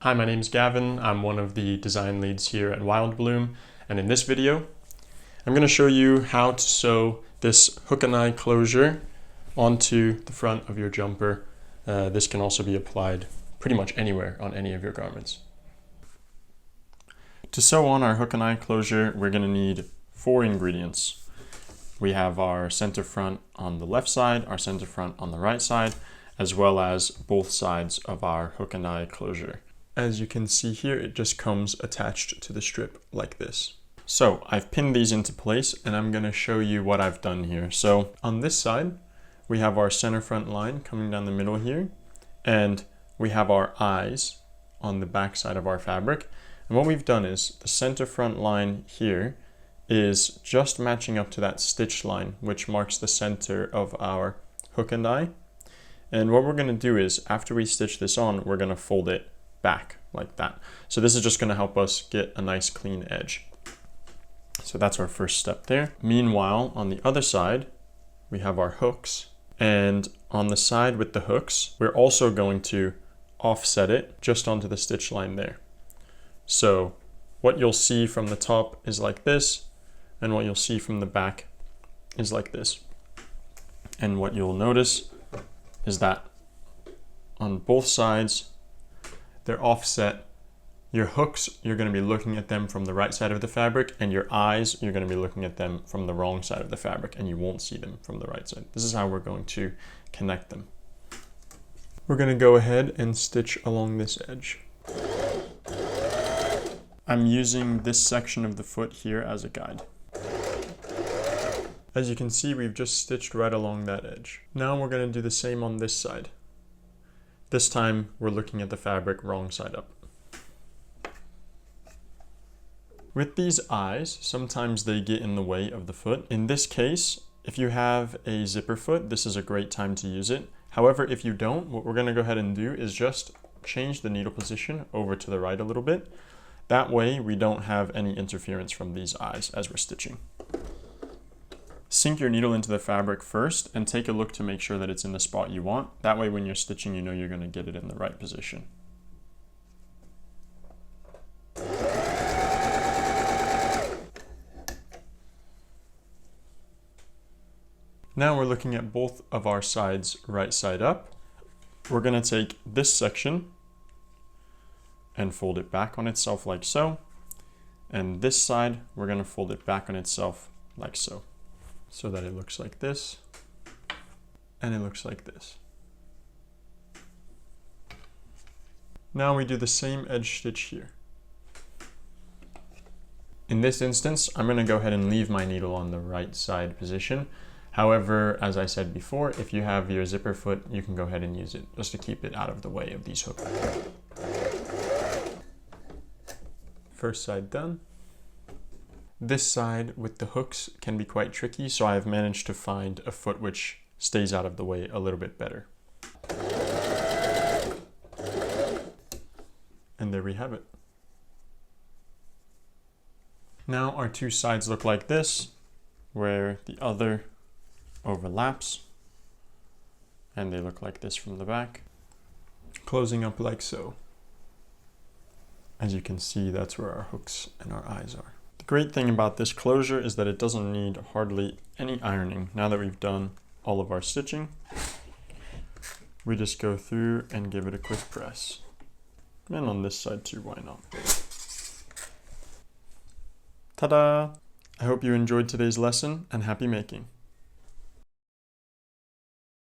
Hi, my name is Gavin. I'm one of the design leads here at Wildebloom, and in this video, I'm going to show you how to sew this hook and eye closure onto the front of your jumper. This can also be applied pretty much anywhere on any of your garments. To sew on our hook and eye closure, we're going to need 4 ingredients. We have our center front on the left side, our center front on the right side, as well as both sides of our hook and eye closure. As you can see here, it just comes attached to the strip like this. So I've pinned these into place and I'm going to show you what I've done here. So on this side, we have our center front line coming down the middle here, and we have our eyes on the back side of our fabric. And what we've done is the center front line here is just matching up to that stitch line, which marks the center of our hook and eye. And what we're going to do is, after we stitch this on, we're going to fold it back like that. So this is just going to help us get a nice clean edge. So that's our first step there. Meanwhile, on the other side, we have our hooks. And on the side with the hooks, we're also going to offset it just onto the stitch line there. So what you'll see from the top is like this, and what you'll see from the back is like this. And what you'll notice is that on both sides, they're offset. Your hooks, you're going to be looking at them from the right side of the fabric, and your eyes, you're going to be looking at them from the wrong side of the fabric, and you won't see them from the right side. This is how we're going to connect them. We're going to go ahead and stitch along this edge. I'm using this section of the foot here as a guide. As you can see, we've just stitched right along that edge. Now we're going to do the same on this side. This time we're looking at the fabric wrong side up. With these eyes, sometimes they get in the way of the foot. In this case, if you have a zipper foot, this is a great time to use it. However, if you don't, what we're going to go ahead and do is just change the needle position over to the right a little bit. That way we don't have any interference from these eyes as we're stitching. Sink your needle into the fabric first and take a look to make sure that it's in the spot you want. That way when you're stitching, you know you're going to get it in the right position. Now we're looking at both of our sides right side up. We're going to take this section and fold it back on itself like so. And this side, we're going to fold it back on itself like so. So that it looks like this, and it looks like this. Now we do the same edge stitch here. In this instance, I'm going to go ahead and leave my needle on the right side position. However, as I said before, if you have your zipper foot, you can go ahead and use it just to keep it out of the way of these hooks. First side done. This side with the hooks can be quite tricky, so I've managed to find a foot which stays out of the way a little bit better. And there we have it. Now our two sides look like this, where the other overlaps, and they look like this from the back, closing up like so. As you can see, that's where our hooks and our eyes are. The great thing about this closure is that it doesn't need hardly any ironing. Now that we've done all of our stitching, we just go through and give it a quick press. And on this side too, why not? Ta-da! I hope you enjoyed today's lesson, and happy making!